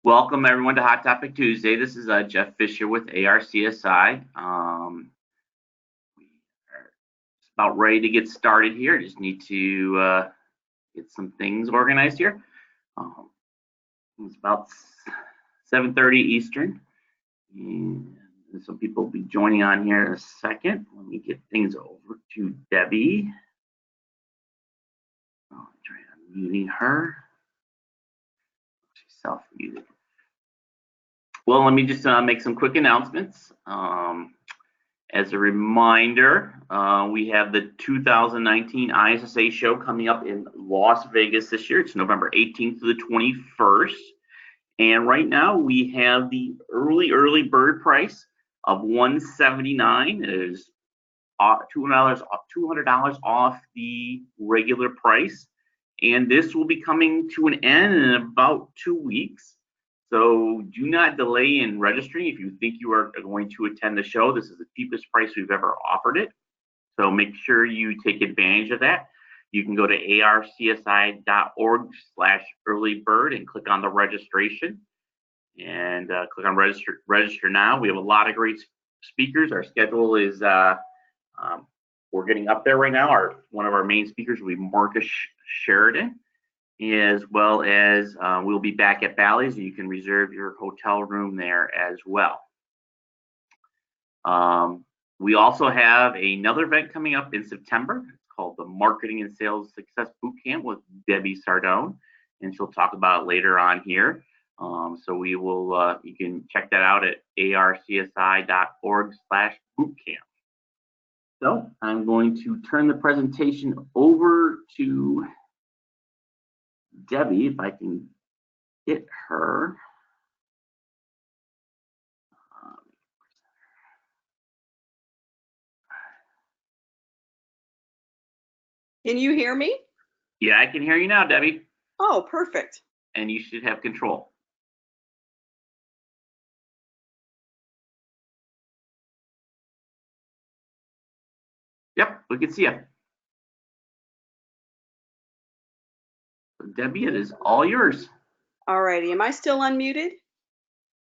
Welcome everyone to Hot Topic Tuesday. This is Jeff Fisher with ARCSI. We are about ready to get started here. Just need to get some things organized here. It's about 7:30 Eastern, and some people will be joining on here in a second. Let me get things over to Debbie. I'll try unmuting her. She's self-muted. Well, let me just make some quick announcements. As a reminder, we have the 2019 ISSA show coming up in Las Vegas this year. It's November 18th to the 21st. And right now we have the early bird price of $179. It is $200 off the regular price. And this will be coming to an end in about 2 weeks. So do not delay in registering if you think you are going to attend the show. This is the cheapest price we've ever offered it. So make sure you take advantage of that. You can go to arcsi.org/earlybird and click on the registration and click on register now. We have a lot of great speakers. Our schedule is, we're getting up there right now. One of our main speakers will be Marcus Sheridan, as well as we'll be back at Bally's. You can reserve your hotel room there as well. We also have another event coming up in September. It's called the Marketing and Sales Success Bootcamp with Debbie Sardone, and she'll talk about it later on here. So we will, you can check that out at arcsi.org/bootcamp. So I'm going to turn the presentation over to Debbie, if I can get her. Can you hear me? Yeah, I can hear you now, Debbie. Oh, perfect. And you should have control. Yep, we can see you. Debbie, it is all yours. All righty. Am I still unmuted?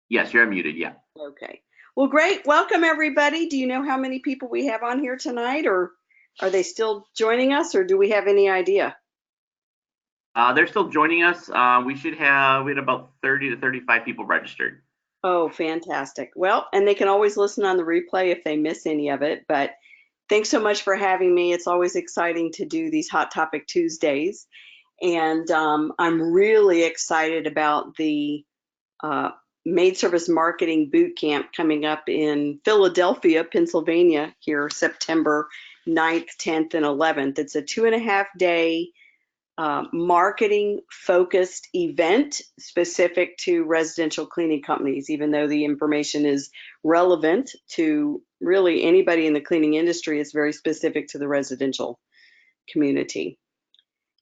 Yes, you're unmuted. Yeah. Okay. Well, great. Welcome, everybody. Do you know how many people we have on here tonight, or are they still joining us, or do we have any idea? They're still joining us. We had about 30 to 35 people registered. Oh, fantastic. Well, and they can always listen on the replay if they miss any of it, but thanks so much for having me. It's always exciting to do these Hot Topic Tuesdays. And I'm really excited about the Maid Service Marketing Boot Camp coming up in Philadelphia, Pennsylvania here, September 9th, 10th, and 11th. It's a 2.5-day marketing focused event specific to residential cleaning companies, even though the information is relevant to really anybody in the cleaning industry. It's very specific to the residential community.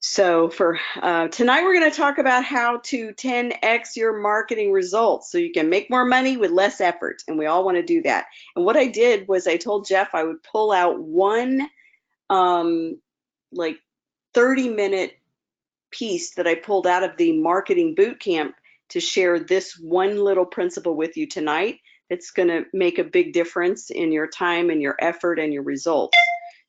So for tonight, we're going to talk about how to 10x your marketing results so you can make more money with less effort. And we all want to do that. And what I did was I told Jeff I would pull out one like 30-minute piece that I pulled out of the marketing boot camp to share this one little principle with you tonight. It's going to make a big difference in your time and your effort and your results.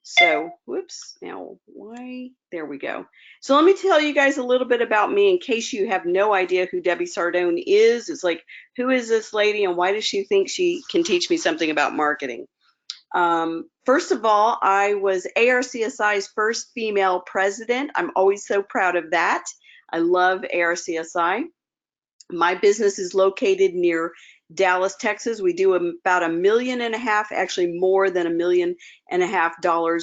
So, whoops, now why? There we go. So let me tell you guys a little bit about me in case you have no idea who Debbie Sardone is. It's like, who is this lady and why does she think she can teach me something about marketing? First of all, I was ARCSI's first female president. I'm always so proud of that. I love ARCSI. My business is located near Dallas, Texas. We do about $1.5 million, actually more than $1.5 million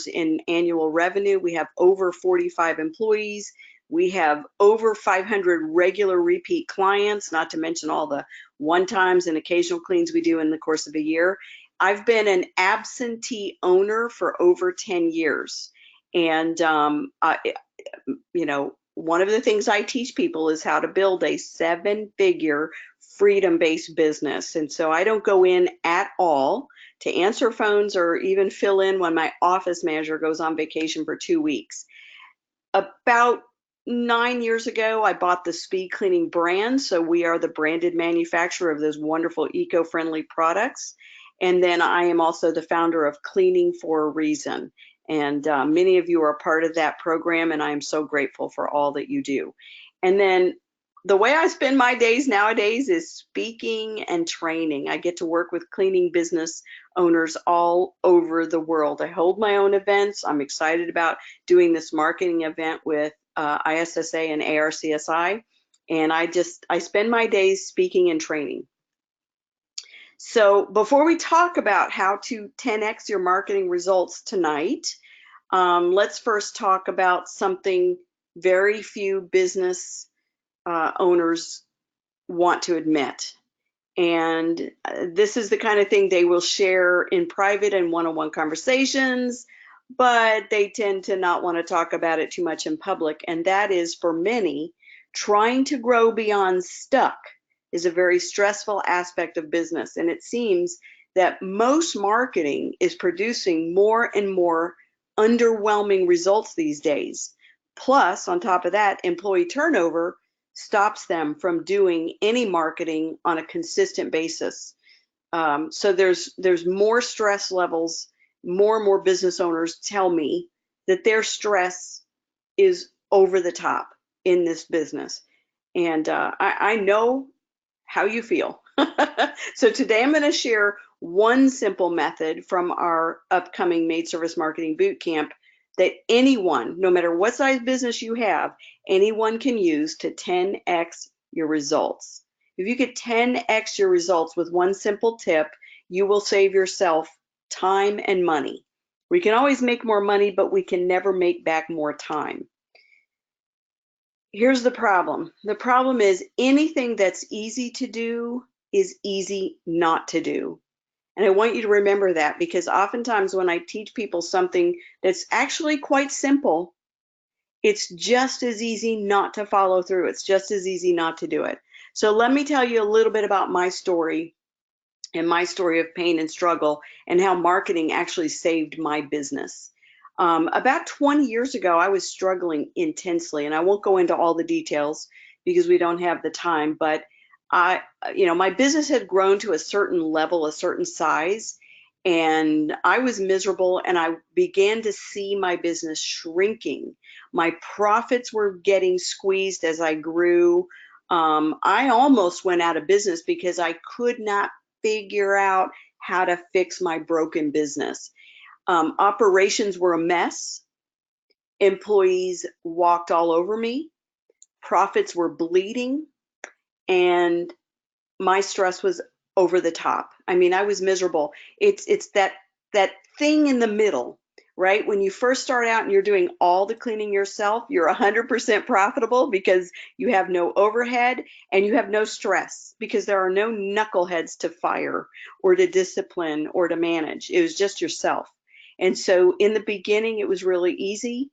in annual revenue. We have over 45 employees. We have over 500 regular repeat clients, not to mention all the one-times and occasional cleans we do in the course of a year. I've been an absentee owner for over 10 years. And, you know, one of the things I teach people is how to build a 7-figure freedom-based business. And so I don't go in at all to answer phones or even fill in when my office manager goes on vacation for 2 weeks. About 9 years ago, I bought the Speed Cleaning brand. So we are the branded manufacturer of those wonderful eco-friendly products. And then I am also the founder of Cleaning for a Reason. And many of you are a part of that program, and I am so grateful for all that you do. And then the way I spend my days nowadays is speaking and training. I get to work with cleaning business owners all over the world. I hold my own events. I'm excited about doing this marketing event with ISSA and ARCSI, and I spend my days speaking and training. So before we talk about how to 10x your marketing results tonight, let's first talk about something very few business owners want to admit. And this is the kind of thing they will share in private and one-on-one conversations, but they tend to not want to talk about it too much in public. And that is, for many, trying to grow beyond stuck is a very stressful aspect of business. And it seems that most marketing is producing more and more underwhelming results these days. Plus, on top of that, employee turnover stops them from doing any marketing on a consistent basis. So there's more stress levels. More and more business owners tell me that their stress is over the top in this business. And I know how you feel. So today I'm going to share one simple method from our upcoming Maid Service Marketing Bootcamp that anyone, no matter what size business you have, anyone can use to 10x your results. If you could 10x your results with one simple tip, you will save yourself time and money. We can always make more money, but we can never make back more time. Here's the problem. The problem is anything that's easy to do is easy not to do. And I want you to remember that, because oftentimes when I teach people something that's actually quite simple, it's just as easy not to follow through. It's just as easy not to do it. So let me tell you a little bit about my story and my story of pain and struggle and how marketing actually saved my business. About 20 years ago, I was struggling intensely, and I won't go into all the details because we don't have the time, but my business had grown to a certain level, a certain size, and I was miserable, and I began to see my business shrinking. My profits were getting squeezed as I grew. I almost went out of business because I could not figure out how to fix my broken business. Operations were a mess. Employees walked all over me. Profits were bleeding. And my stress was over the top. I mean, I was miserable. It's that thing in the middle, right? When you first start out and you're doing all the cleaning yourself, you're 100% profitable because you have no overhead and you have no stress because there are no knuckleheads to fire or to discipline or to manage. It was just yourself. And so in the beginning, it was really easy.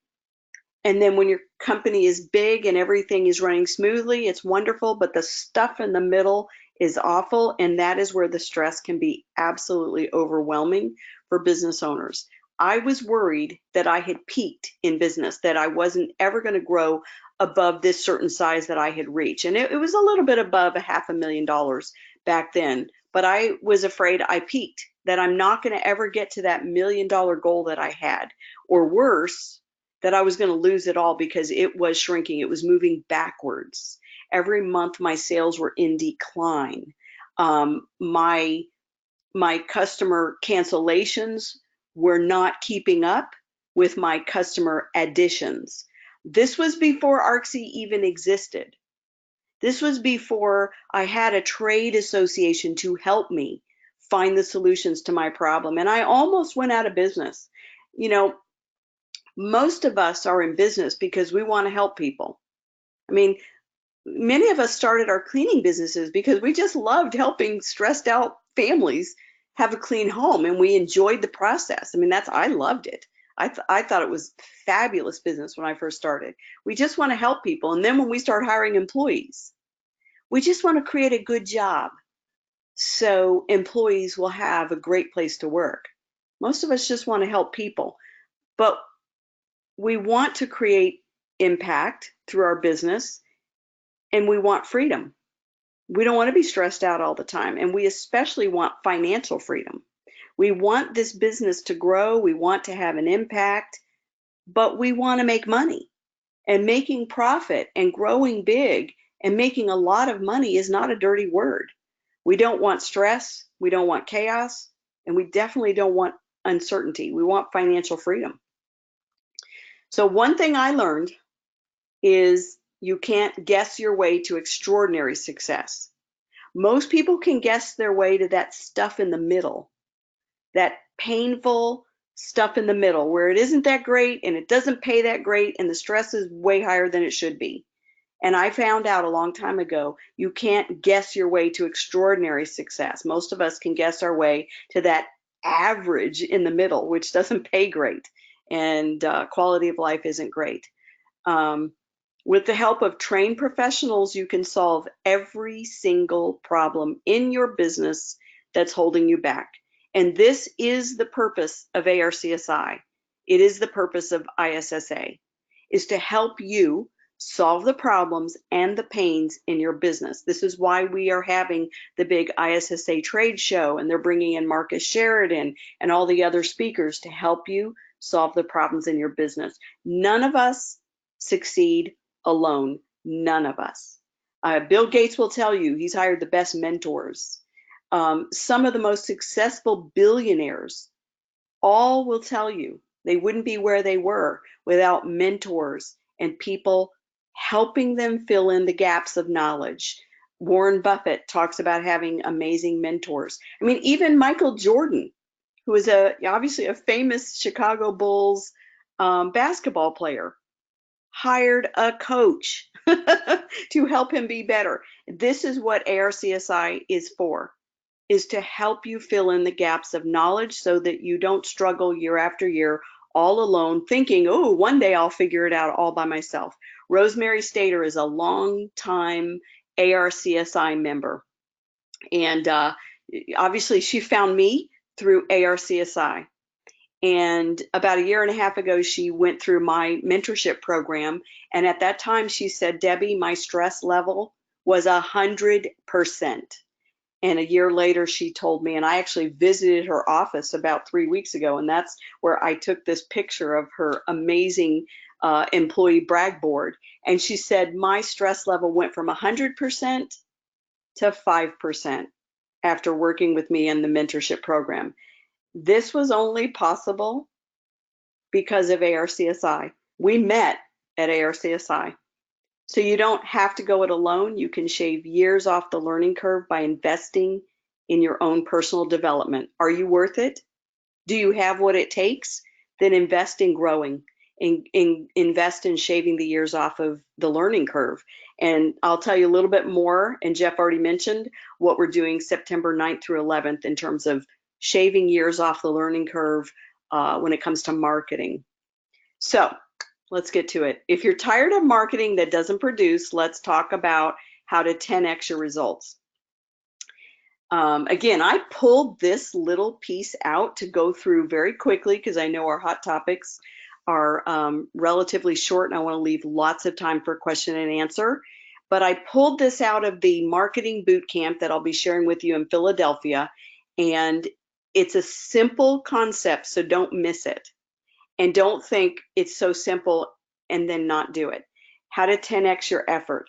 And then when your company is big and everything is running smoothly, it's wonderful, but the stuff in the middle is awful, and that is where the stress can be absolutely overwhelming for business owners. I was worried that I had peaked in business, that I wasn't ever going to grow above this certain size that I had reached. And it was a little bit above $500,000 back then, but I was afraid I peaked, that I'm not going to ever get to that $1 million goal that I had, or worse, that I was going to lose it all because it was shrinking. It was moving backwards. Every month my sales were in decline. My customer cancellations were not keeping up with my customer additions. This was before ARCSI even existed. This was before I had a trade association to help me find the solutions to my problem. And I almost went out of business. You know, most of us are in business because we want to help people. I mean, many of us started our cleaning businesses because we just loved helping stressed out families have a clean home, and we enjoyed the process. I mean, I loved it. I thought it was fabulous business when I first started. We just want to help people. And then when we start hiring employees, we just want to create a good job so employees will have a great place to work. Most of us just want to help people, but we want to create impact through our business, and we want freedom. We don't want to be stressed out all the time, and we especially want financial freedom. We want this business to grow, we want to have an impact, but we want to make money. And making profit and growing big and making a lot of money is not a dirty word. We don't want stress, we don't want chaos, and we definitely don't want uncertainty. We want financial freedom. So one thing I learned is you can't guess your way to extraordinary success. Most people can guess their way to that stuff in the middle, that painful stuff in the middle where it isn't that great and it doesn't pay that great and the stress is way higher than it should be. And I found out a long time ago, you can't guess your way to extraordinary success. Most of us can guess our way to that average in the middle, which doesn't pay great and quality of life isn't great. With the help of trained professionals, you can solve every single problem in your business that's holding you back. And this is the purpose of ARCSI. It is the purpose of ISSA, is to help you solve the problems and the pains in your business. This is why we are having the big ISSA trade show, and they're bringing in Marcus Sheridan and all the other speakers to help you solve the problems in your business. None of us succeed alone. None of us. Bill Gates will tell you he's hired the best mentors. Some of the most successful billionaires all will tell you they wouldn't be where they were without mentors and people helping them fill in the gaps of knowledge. Warren Buffett talks about having amazing mentors. I mean, even Michael Jordan, who is obviously a famous Chicago Bulls basketball player, hired a coach to help him be better. This is what ARCSI is for, is to help you fill in the gaps of knowledge so that you don't struggle year after year all alone thinking, oh, one day I'll figure it out all by myself. Rosemary Stater is a long-time ARCSI member. And obviously she found me through ARCSI. And about a year and a half ago, she went through my mentorship program. And at that time, she said, Debbie, my stress level was 100%. And a year later, she told me, and I actually visited her office about 3 weeks ago, and that's where I took this picture of her amazing employee brag board. And she said, my stress level went from 100% to 5% after working with me in the mentorship program. This was only possible because of ARCSI. We met at ARCSI. So you don't have to go it alone. You can shave years off the learning curve by investing in your own personal development. Are you worth it? Do you have what it takes? Then invest in growing, invest in shaving the years off of the learning curve. And I'll tell you a little bit more, and Jeff already mentioned what we're doing September 9th through 11th in terms of shaving years off the learning curve when it comes to marketing. So let's get to it. If you're tired of marketing that doesn't produce, let's talk about how to 10x your results. Again, I pulled this little piece out to go through very quickly because I know our hot topics are relatively short and I want to leave lots of time for question and answer. But I pulled this out of the marketing boot camp that I'll be sharing with you in Philadelphia. And it's a simple concept, so don't miss it. And don't think it's so simple and then not do it. How to 10x your effort.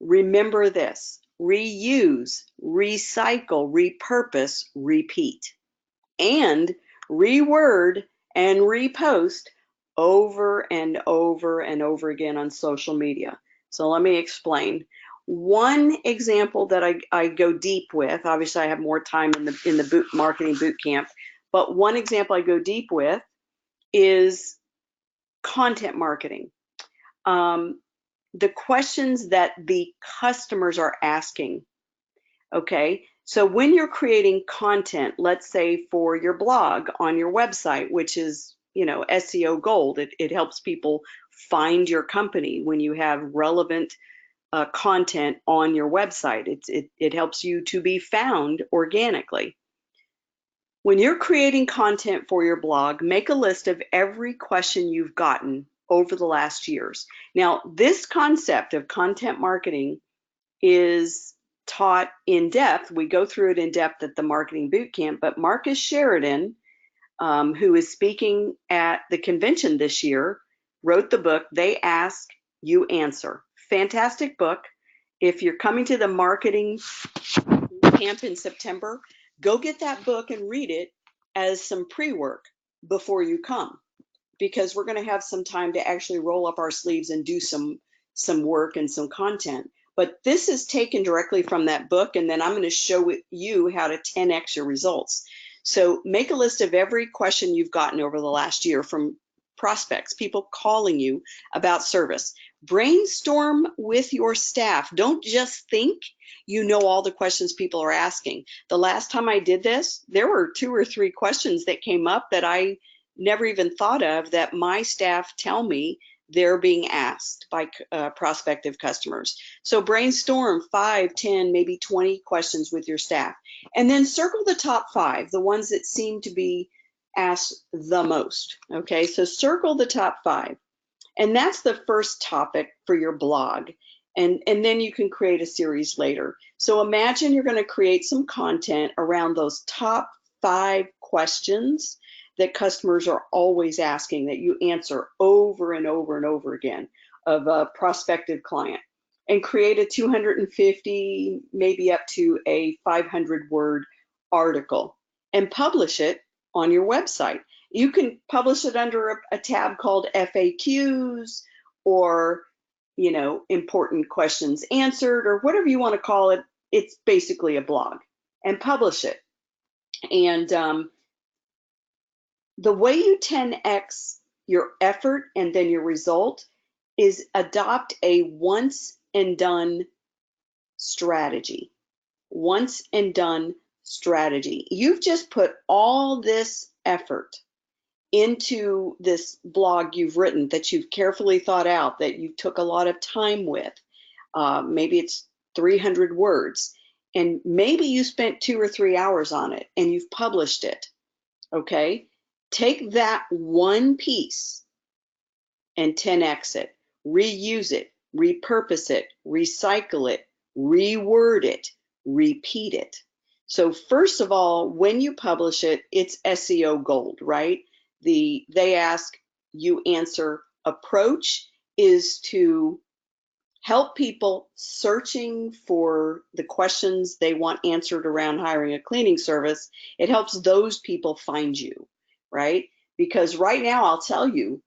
Remember this: reuse, recycle, repurpose, repeat, and reword and repost over and over and over again on social media. So let me explain. One example that I go deep with, obviously I have more time in the marketing boot camp, but one example I go deep with is content marketing. The questions that the customers are asking. Okay, so when you're creating content, let's say for your blog on your website, which is, SEO gold, it helps people find your company when you have relevant content on your website. It helps you to be found organically. When you're creating content for your blog, make a list of every question you've gotten over the last years. Now, this concept of content marketing is taught in depth. We go through it in depth at the Marketing Bootcamp, but Marcus Sheridan, who is speaking at the convention this year, wrote the book, They Ask, You Answer. Fantastic book. If you're coming to the Marketing Camp in September, go get that book and read it as some pre-work before you come, because we're going to have some time to actually roll up our sleeves and do some work and some content. But this is taken directly from that book, and then I'm going to show you how to 10x your results. So make a list of every question you've gotten over the last year from prospects, people calling you about service. Brainstorm with your staff. Don't just think you know all the questions people are asking. The last time I did this, there were 2 or 3 questions that came up that I never even thought of, that my staff tell me they're being asked by prospective customers. So brainstorm 5, 10, maybe 20 questions with your staff, and then circle the top 5, the ones that seem to be asked the most. Okay, so circle the top 5, and that's the first topic for your blog. And then you can create a series later. So imagine you're going to create some content around those top 5 questions that customers are always asking, that you answer over and over and over again of a prospective client, and create a 250, maybe up to a 500-word article and publish it on your website. You can publish it under a tab called FAQs, or important questions answered, or whatever you want to call it. It's basically a blog, and publish it. And the way you 10x your effort and then your result is adopt a once and done strategy. Once and done strategy. You've just put all this effort into this blog you've written, that you've carefully thought out, that you took a lot of time with. Maybe it's 300 words, and maybe you spent 2 or 3 hours on it, and you've published it. Okay, take that one piece and 10x it, reuse it, repurpose it, recycle it, reword it, repeat it. So first of all, when you publish it, it's SEO gold, right? The They Ask, You Answer approach is to help people searching for the questions they want answered around hiring a cleaning service. It helps those people find you, right? Because right now, I'll tell you,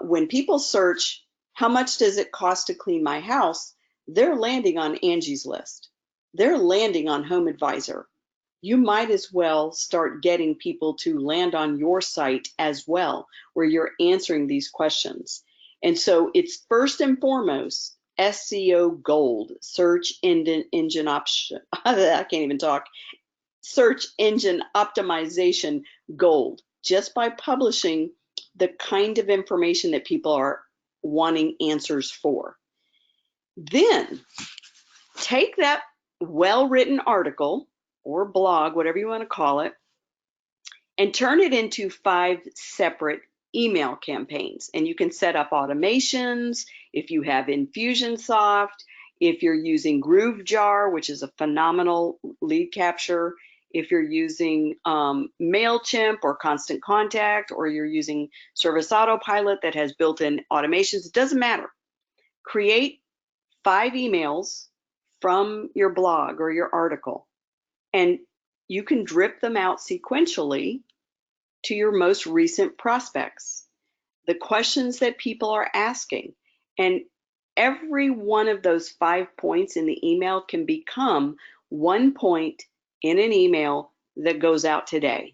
when people search, how much does it cost to clean my house? They're landing on Angie's List. They're landing on Home Advisor. You might as well start getting people to land on your site as well, where you're answering these questions. And so it's first and foremost SEO gold, search engine option. I can't even talk. Search engine optimization gold, just by publishing the kind of information that people are wanting answers for. Then take that well-written article or blog, whatever you want to call it, and turn it into 5 separate email campaigns. And you can set up automations if you have Infusionsoft, if you're using GrooveJar, which is a phenomenal lead capture, if you're using MailChimp or Constant Contact, or you're using Service Autopilot that has built-in automations. It doesn't matter. Create 5 emails from your blog or your article, and you can drip them out sequentially to your most recent prospects, the questions that people are asking. And every one of those 5 points in the email can become 1 point in an email that goes out today.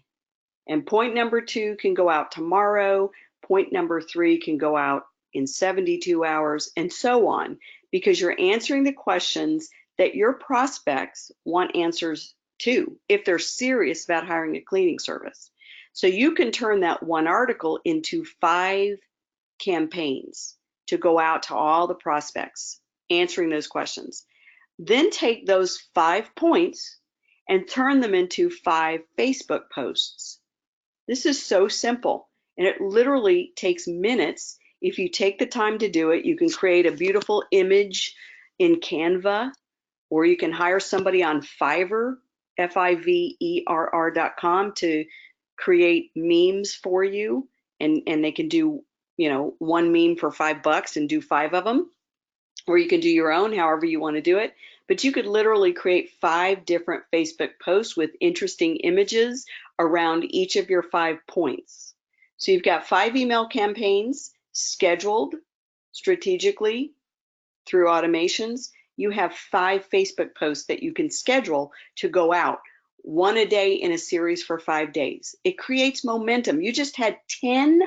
And point number 2 can go out tomorrow. Point number 3 can go out in 72 hours, and so on, because you're answering the questions that your prospects want answers to if they're serious about hiring a cleaning service. So you can turn that one article into 5 campaigns to go out to all the prospects answering those questions. Then take those 5 points and turn them into 5 Facebook posts. This is so simple, and it literally takes minutes If you take the time to do it, you can create a beautiful image in Canva, or you can hire somebody on Fiverr, Fiverr.com, to create memes for you, and they can do, you know, one meme for $5 and do 5 of them, or you can do your own, however you want to do it. But you could literally create 5 different Facebook posts with interesting images around each of your 5 points. So you've got 5 email campaigns scheduled strategically through automations. You have 5 Facebook posts that you can schedule to go out, 1 a day in a series for 5 days. It creates momentum. You just had 10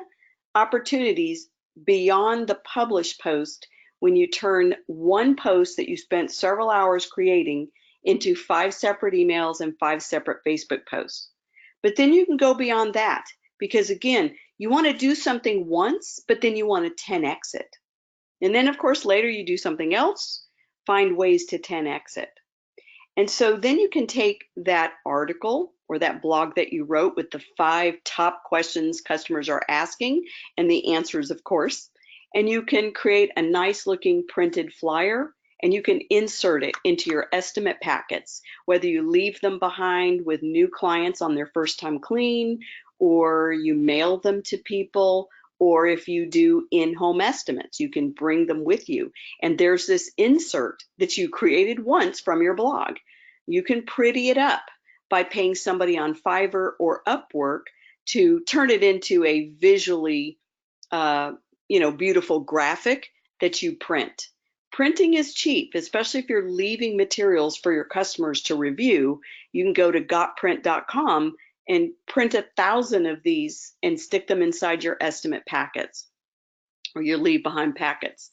opportunities beyond the published post when you turn one post that you spent several hours creating into 5 separate emails and 5 separate Facebook posts. But then you can go beyond that, because again, you want to do something once, but then you want to 10x it. And then of course later you do something else, find ways to 10x it. And so then you can take that article or that blog that you wrote with the 5 top questions customers are asking and the answers, of course, and you can create a nice looking printed flyer, and you can insert it into your estimate packets, whether you leave them behind with new clients on their first time clean, or you mail them to people, or if you do in-home estimates, you can bring them with you. And there's this insert that you created once from your blog. You can pretty it up by paying somebody on Fiverr or Upwork to turn it into a visually beautiful graphic that you print. Printing is cheap, especially if you're leaving materials for your customers to review. You can go to gotprint.com and print 1,000 of these and stick them inside your estimate packets or your leave behind packets.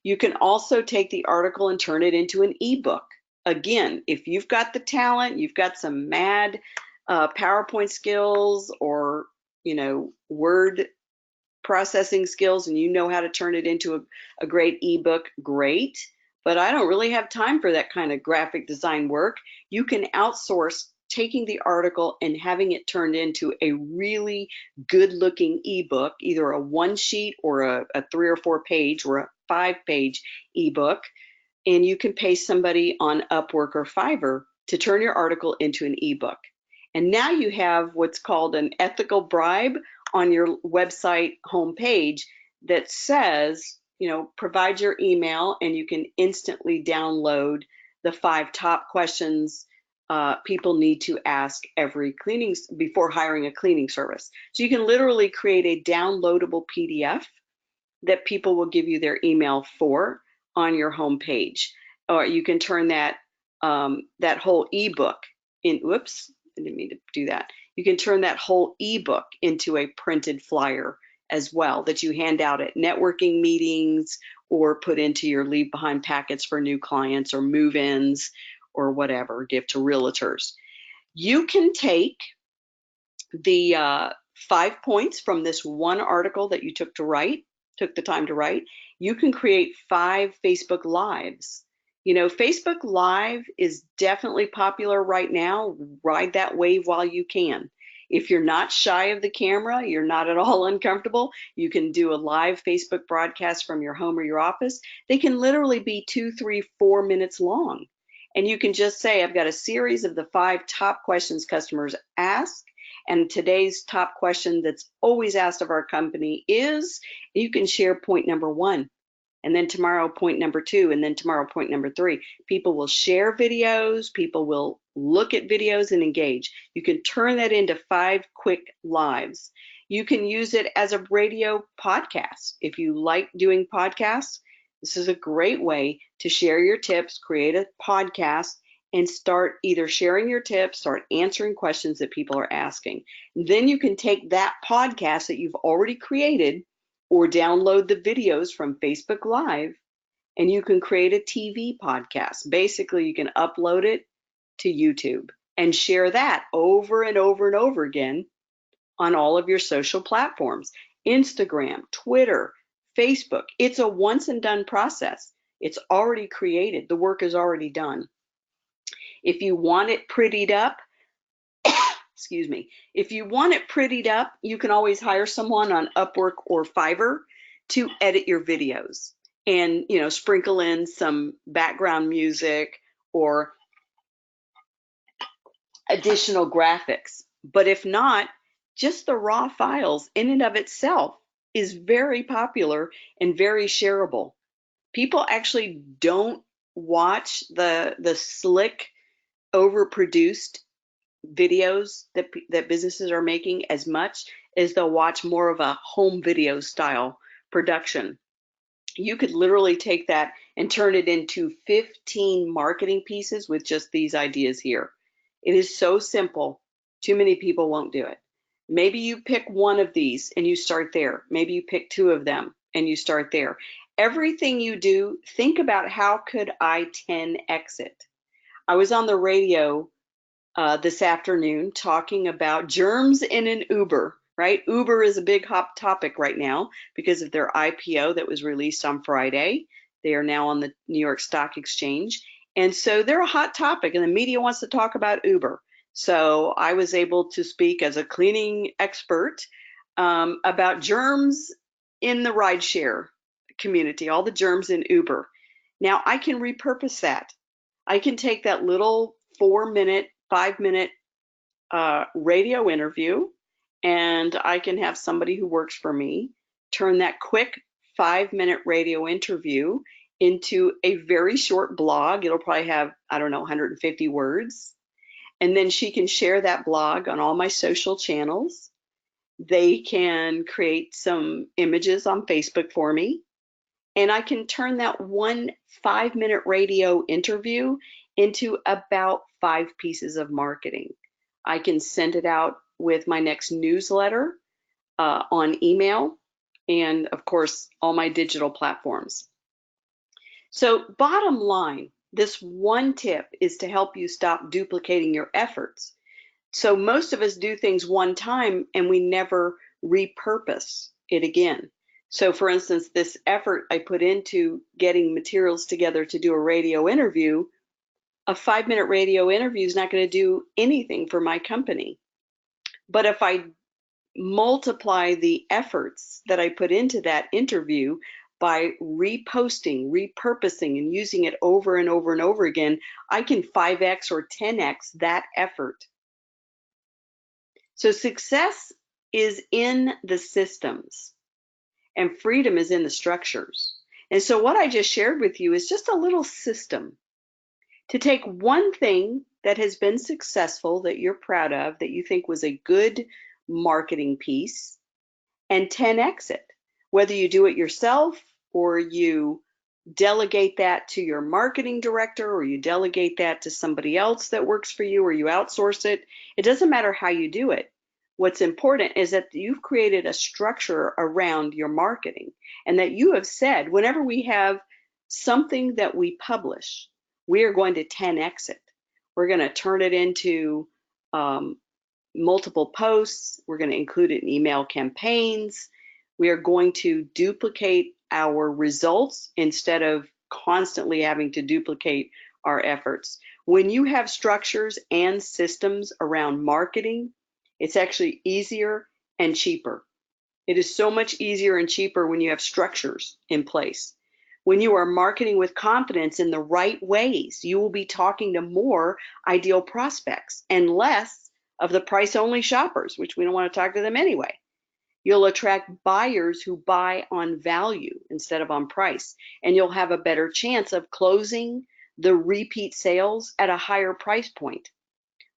You can also take the article and turn it into an ebook. Again, if you've got the talent, you've got some mad PowerPoint skills or word processing skills, and you know how to turn it into a great ebook, great. But I don't really have time for that kind of graphic design work. You can outsource taking the article and having it turned into a really good looking ebook, either a 1-sheet or a 3 or 4 page or a 5-page ebook. And you can pay somebody on Upwork or Fiverr to turn your article into an ebook. And now you have what's called an ethical bribe on your website homepage that says, provide your email and you can instantly download the 5 top questions people need to ask every cleaning before hiring a cleaning service. So you can literally create a downloadable PDF that people will give you their email for on your homepage, or you can turn that that whole ebook in. Whoops, I didn't mean to do that. You can turn that whole ebook into a printed flyer as well that you hand out at networking meetings or put into your leave behind packets for new clients or move-ins or whatever, give to realtors. You can take the 5 points from this one article that you took the time to write. You can create 5 Facebook Lives. Facebook Live is definitely popular right now. Ride that wave while you can. If you're not shy of the camera, you're not at all uncomfortable, you can do a live Facebook broadcast from your home or your office. They can literally be 2, 3, 4 minutes long. And you can just say, I've got a series of the 5 top questions customers ask. And today's top question that's always asked of our company is, you can share point number 1. And then tomorrow, point number 2, and then tomorrow, point number 3. People will share videos, people will look at videos and engage. You can turn that into 5 quick lives. You can use it as a radio podcast. If you like doing podcasts, this is a great way to share your tips, create a podcast, and start either sharing your tips, start answering questions that people are asking. Then you can take that podcast that you've already created or download the videos from Facebook Live, and you can create a TV podcast. Basically, you can upload it to YouTube and share that over and over and over again on all of your social platforms, Instagram, Twitter, Facebook. It's a once and done process. It's already created. The work is already done. If you want it prettied up, if you want it prettied up, you can always hire someone on Upwork or Fiverr to edit your videos and, sprinkle in some background music or additional graphics. But if not, just the raw files in and of itself is very popular and very shareable. People actually don't watch the slick, overproduced videos that businesses are making as much as they'll watch more of a home video style production. You could literally take that and turn it into 15 marketing pieces with just these ideas here. It is so simple. Too many people won't do it. Maybe you pick one of these and you start there. Maybe you pick two of them and you start there. Everything you do, think about how could I 10x it? I was on the radio this afternoon talking about germs in an Uber, right? Uber is a big hot topic right now because of their IPO that was released on Friday. They are now on the New York Stock Exchange. And so they're a hot topic and the media wants to talk about Uber. So I was able to speak as a cleaning expert about germs in the rideshare community, all the germs in Uber. Now I can repurpose that. I can take that little 4-minute, 5-minute radio interview, and I can have somebody who works for me turn that quick 5-minute radio interview into a very short blog. It'll probably have, 150 words. And then she can share that blog on all my social channels. They can create some images on Facebook for me. And I can turn that one 5-minute radio interview into about 5 pieces of marketing. I can send it out with my next newsletter on email and, of course, all my digital platforms. So bottom line, this one tip is to help you stop duplicating your efforts. So most of us do things one time and we never repurpose it again. So for instance, this effort I put into getting materials together to do a radio interview, a 5-minute radio interview is not going to do anything for my company. But if I multiply the efforts that I put into that interview by reposting, repurposing, and using it over and over and over again, I can 5x or 10x that effort. So success is in the systems and freedom is in the structures. And so what I just shared with you is just a little system to take one thing that has been successful, that you're proud of, that you think was a good marketing piece, and 10x it. Whether you do it yourself or you delegate that to your marketing director or you delegate that to somebody else that works for you or you outsource it, it doesn't matter how you do it. What's important is that you've created a structure around your marketing and that you have said, whenever we have something that we publish, we are going to 10x it. We're going to turn it into multiple posts. We're going to include it in email campaigns. We are going to duplicate our results instead of constantly having to duplicate our efforts. When you have structures and systems around marketing, it's actually easier and cheaper. It is so much easier and cheaper when you have structures in place. When you are marketing with confidence in the right ways, you will be talking to more ideal prospects and less of the price-only shoppers, which we don't want to talk to them anyway. You'll attract buyers who buy on value instead of on price, and you'll have a better chance of closing the repeat sales at a higher price point,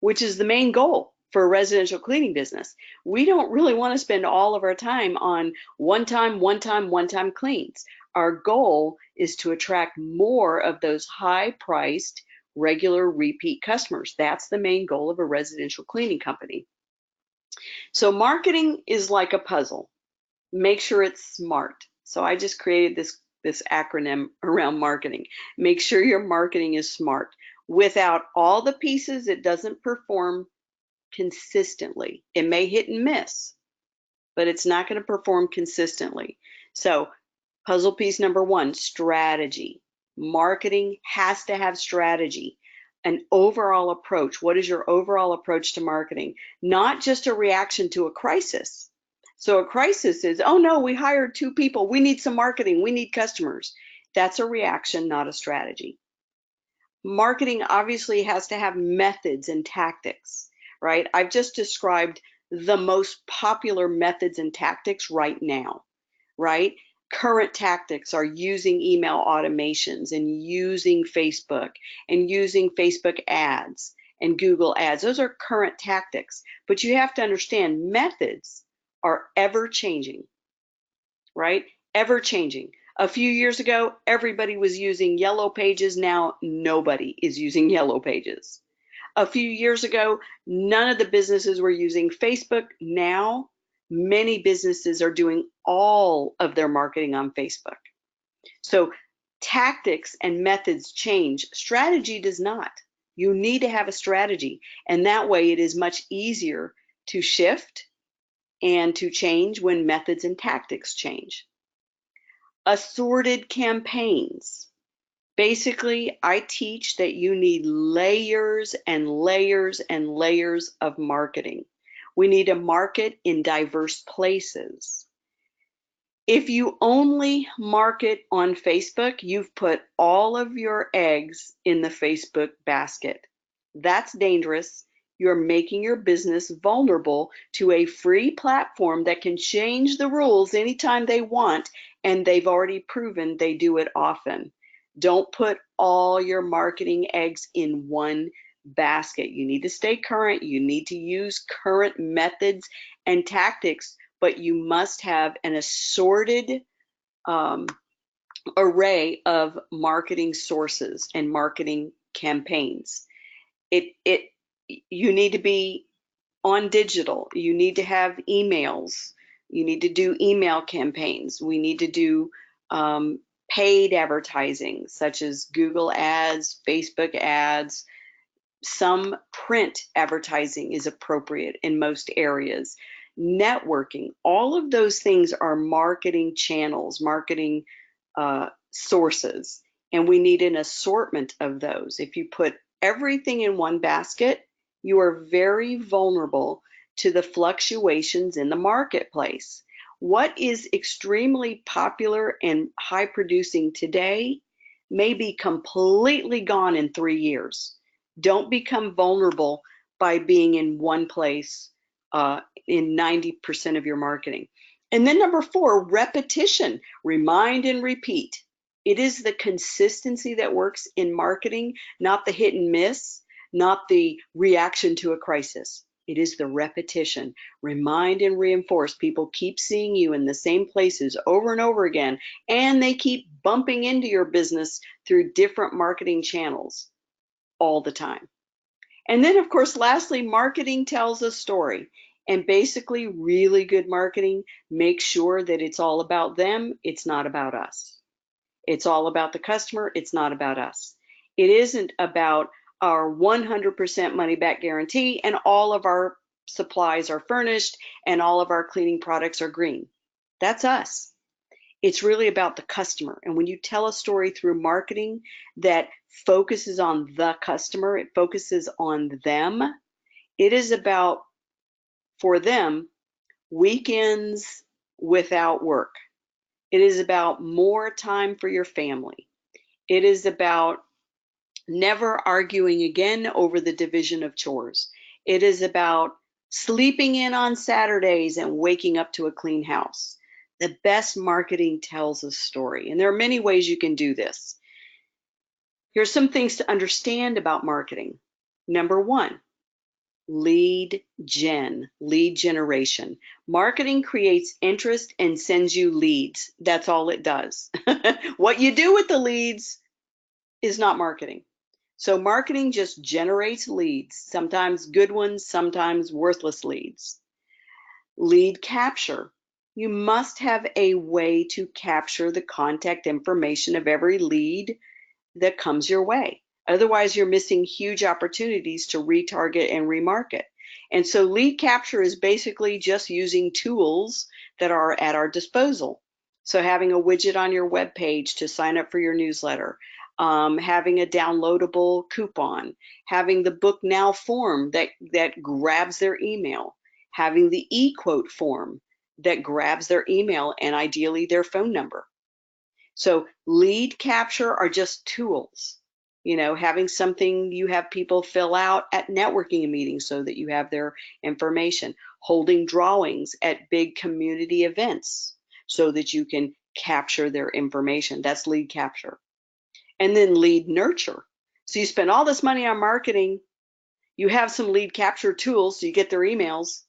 which is the main goal for a residential cleaning business. We don't really want to spend all of our time on one-time cleans. Our goal is to attract more of those high-priced, regular repeat customers. That's the main goal of a residential cleaning company. So marketing is like a puzzle. Make sure it's smart. So I just created this acronym around marketing. Make sure your marketing is smart. Without all the pieces, it doesn't perform consistently. It may hit and miss, but it's not going to perform consistently. So puzzle piece number 1, strategy. Marketing has to have strategy, an overall approach. What is your overall approach to marketing? Not just a reaction to a crisis. So a crisis is, oh no, we hired 2 people. We need some marketing. We need customers. That's a reaction, not a strategy. Marketing obviously has to have methods and tactics, right? I've just described the most popular methods and tactics right now, right? Current tactics are using email automations and using Facebook ads and Google ads. Those are current tactics, but you have to understand methods are ever changing, right? Ever changing. A few years ago, everybody was using yellow pages. Now, nobody is using yellow pages. A few years ago, none of the businesses were using Facebook. Now, many businesses are doing all of their marketing on Facebook. So, tactics and methods change. Strategy does not. You need to have a strategy, and that way it is much easier to shift and to change when methods and tactics change. Assorted campaigns. Basically, I teach that you need layers and layers and layers of marketing. We need to market in diverse places. If you only market on Facebook, you've put all of your eggs in the Facebook basket. That's dangerous. You're making your business vulnerable to a free platform that can change the rules anytime they want, and they've already proven they do it often. Don't put all your marketing eggs in one basket. You need to stay current. You need to use current methods and tactics, but you must have an assorted array of marketing sources and marketing campaigns. You need to be on digital. You need to have emails. You need to do email campaigns. We need to do paid advertising, such as Google ads, Facebook ads. Some print advertising is appropriate in most areas. Networking, all of those things are marketing channels, marketing sources, and we need an assortment of those. If you put everything in one basket, you are very vulnerable to the fluctuations in the marketplace. What is extremely popular and high producing today may be completely gone in 3 years. Don't become vulnerable by being in one place in 90% of your marketing. And then number 4, repetition. Remind and repeat. It is the consistency that works in marketing, not the hit and miss, not the reaction to a crisis. It is the repetition. Remind and reinforce. People keep seeing you in the same places over and over again, and they keep bumping into your business through different marketing channels all the time. And then, of course, lastly, marketing tells a story. And basically, really good marketing makes sure that it's all about them. It's not about us. It's all about the customer. It's not about us. It isn't about our 100% money back guarantee and all of our supplies are furnished and all of our cleaning products are green. That's us. It's really about the customer. And when you tell a story through marketing that focuses on the customer, it focuses on them, it is about, for them, weekends without work. It is about more time for your family. It is about never arguing again over the division of chores. It is about sleeping in on Saturdays and waking up to a clean house. The best marketing tells a story, and there are many ways you can do this. Here's some things to understand about marketing. Number 1, lead generation. Marketing creates interest and sends you leads. That's all it does. What you do with the leads is not marketing. So marketing just generates leads, sometimes good ones, sometimes worthless leads. Lead capture. You must have a way to capture the contact information of every lead that comes your way. Otherwise, you're missing huge opportunities to retarget and remarket. And so lead capture is basically just using tools that are at our disposal. So having a widget on your web page to sign up for your newsletter, having a downloadable coupon, having the book now form that grabs their email, having the e-quote form that grabs their email and ideally their phone number. So lead capture are just tools. You know, having something you have people fill out at networking meetings so that you have their information, holding drawings at big community events so that you can capture their information. That's lead capture. And then lead nurture. So you spend all this money on marketing, you have some lead capture tools, so you get their emails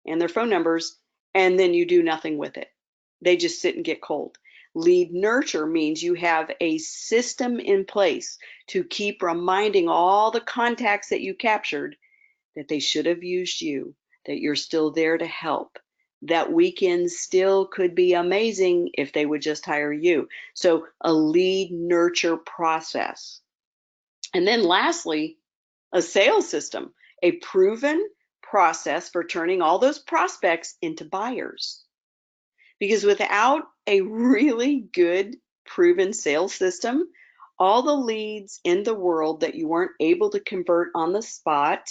and their phone numbers, and then you do nothing with it. They just sit and get cold. Lead nurture means you have a system in place to keep reminding all the contacts that you captured that they should have used you, that you're still there to help. That weekend still could be amazing if they would just hire you. So a lead nurture process. And then lastly, a sales system, a proven process for turning all those prospects into buyers. Because without a really good proven sales system, all the leads in the world that you weren't able to convert on the spot,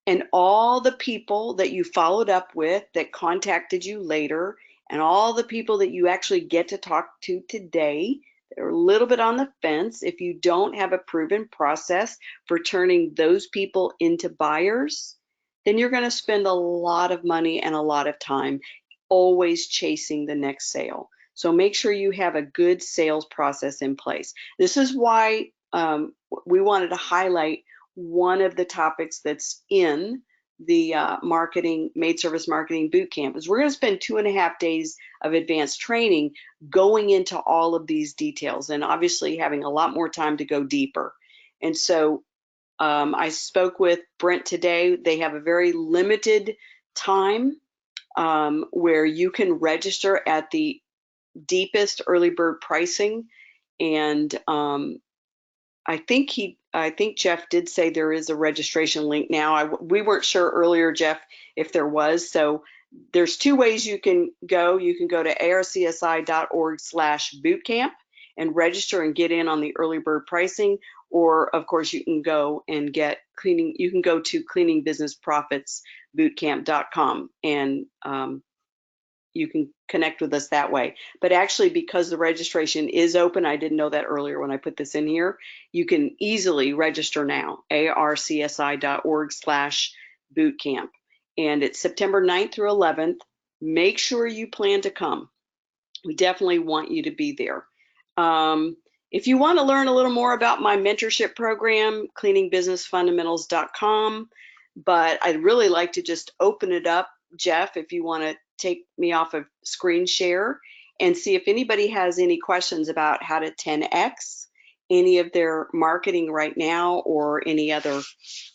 and all the people that you followed up with that contacted you later, and all the people that you actually get to talk to today, they're a little bit on the fence. If you don't have a proven process for turning those people into buyers, then you're going to spend a lot of money and a lot of time always chasing the next sale. So make sure you have a good sales process in place. This is why we wanted to highlight one of the topics that's in the maid service marketing boot camp is we're going to spend 2.5 days of advanced training going into all of these details and obviously having a lot more time to go deeper. And so I spoke with Brent today. They have a very limited time where you can register at the deepest early bird pricing. And I think Jeff did say there is a registration link now. We weren't sure earlier, Jeff, if there was. So there's 2 ways you can go. You can go to arcsi.org/bootcamp and register and get in on the early bird pricing. Or of course you can go and get cleaning. You can go to cleaningbusinessprofitsbootcamp.com and you can connect with us that way. But actually, because the registration is open, I didn't know that earlier when I put this in here, you can easily register now, arcsi.org/bootcamp. And it's September 9th through 11th. Make sure you plan to come. We definitely want you to be there. If you want to learn a little more about my mentorship program, cleaningbusinessfundamentals.com, but I'd really like to just open it up, Jeff, if you want to take me off of screen share and see if anybody has any questions about how to 10x any of their marketing right now or any other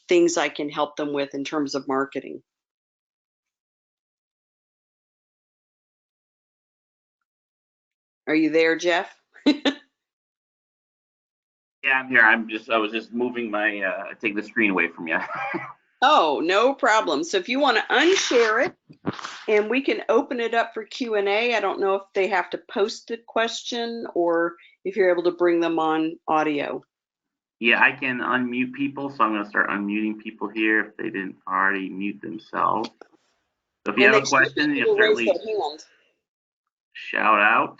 things I can help them with in terms of marketing. Are you there, Jeff? Yeah, I'm here. I was just moving my, take the screen away from you. Oh, no problem. So if you want to unshare it and we can open it up for Q&A, I don't know if they have to post the question or if you're able to bring them on audio. Yeah, I can unmute people, so I'm going to start unmuting people here if they didn't already mute themselves. So if you have a question, you certainly shout out.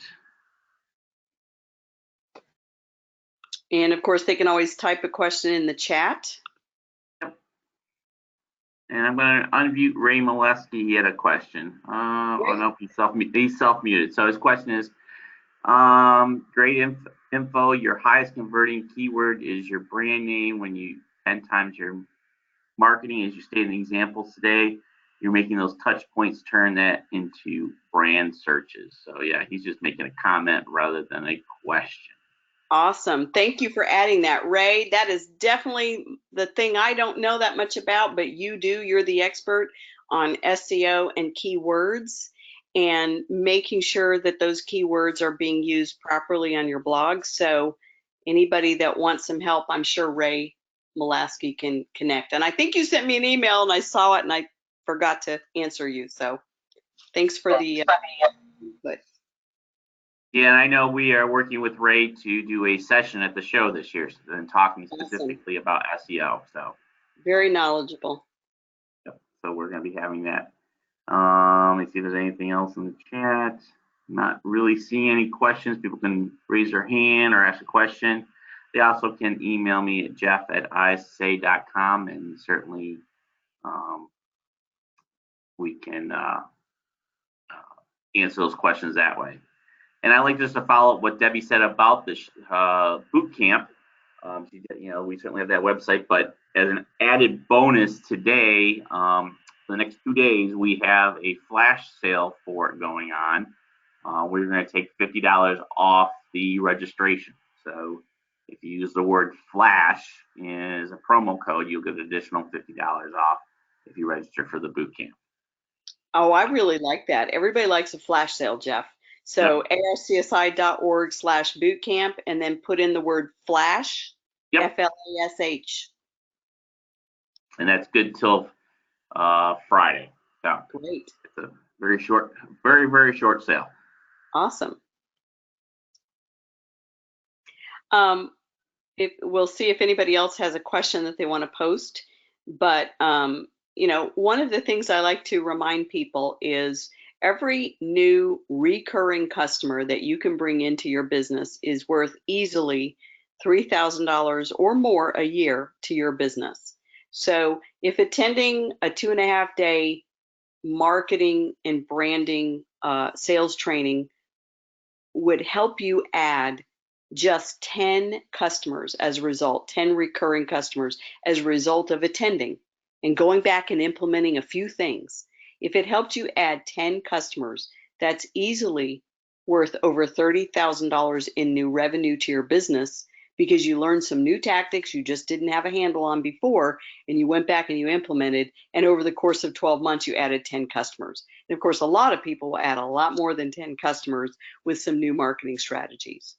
And of course, they can always type a question in the chat. Yep. And I'm going to unmute Ray Molesky. He had a question. Oh no, he's self-muted. So his question is, great info. Your highest converting keyword is your brand name. When you 10 times your marketing, as you stated in the examples today, you're making those touch points turn that into brand searches. So yeah, he's just making a comment rather than a question. Awesome. Thank you for adding that, Ray. That is definitely the thing I don't know that much about, but you do. You're the expert on SEO and keywords and making sure that those keywords are being used properly on your blog. So anybody that wants some help, I'm sure Ray Molaski can connect. And I think you sent me an email and I saw it and I forgot to answer you. So thanks for the input. Yeah, and I know we are working with Ray to do a session at the show this year, and talking specifically about SEO. So very knowledgeable. yep, so we're going to be having that. Let me see if there's anything else in the chat. Not really seeing any questions. People can raise their hand or ask a question. They also can email me at jeff@issa.com, and certainly we can answer those questions that way. And I like just to follow up what Debbie said about this boot camp. We certainly have that website, but as an added bonus today, for the next 2 days, we have a flash sale for it going on. We're going to take $50 off the registration. So if you use the word flash as a promo code, you'll get an additional $50 off if you register for the boot camp. Oh, I really like that. Everybody likes a flash sale, Jeff. So arcsi.org/bootcamp, and then put in the word flash, F-L-A-S-H. And that's good till Friday. So great. It's a very short, very short sale. Awesome. We'll see if anybody else has a question that they want to post. But, one of the things I like to remind people is every new recurring customer that you can bring into your business is worth easily $3,000 or more a year to your business. So if attending a 2.5-day marketing and branding sales training would help you add just 10 customers as a result, 10 recurring customers as a result of attending and going back and implementing a few things. If it helped you add 10 customers, that's easily worth over $30,000 in new revenue to your business because you learned some new tactics you just didn't have a handle on before, and you went back and you implemented, and over the course of 12 months, you added 10 customers. And of course, a lot of people will add a lot more than 10 customers with some new marketing strategies.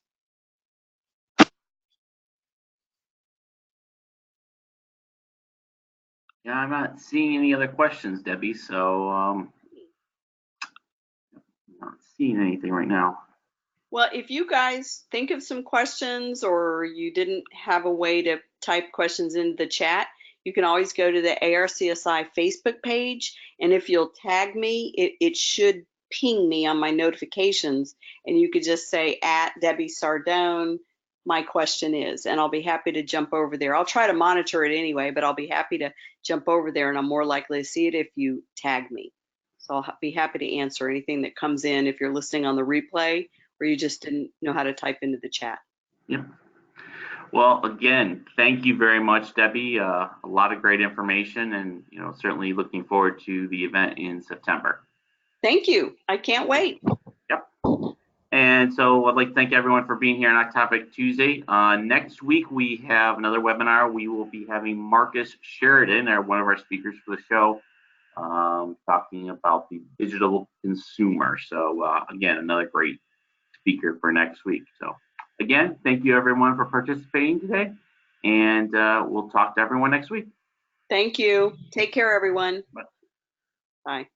Yeah, I'm not seeing any other questions, Debbie, so I'm not seeing anything right now. Well, if you guys think of some questions or you didn't have a way to type questions into the chat, you can always go to the ARCSI Facebook page, and if you'll tag me, it should ping me on my notifications, and you could just say @Debbie Sardone, my question is, and I'll be happy to jump over there. I'll try to monitor it anyway, but I'll be happy to jump over there, and I'm more likely to see it if you tag me. So I'll be happy to answer anything that comes in if you're listening on the replay or you just didn't know how to type into the chat. Yep. Well, again, thank you very much, Debbie. A lot of great information, and certainly looking forward to the event in September. Thank you. I can't wait. Yep. And so I'd like to thank everyone for being here on Hot Topic Tuesday. Next week, we have another webinar. We will be having Marcus Sheridan, one of our speakers for the show, talking about the digital consumer. So again, another great speaker for next week. So again, thank you everyone for participating today, and we'll talk to everyone next week. Thank you. Take care, everyone. Bye. Bye.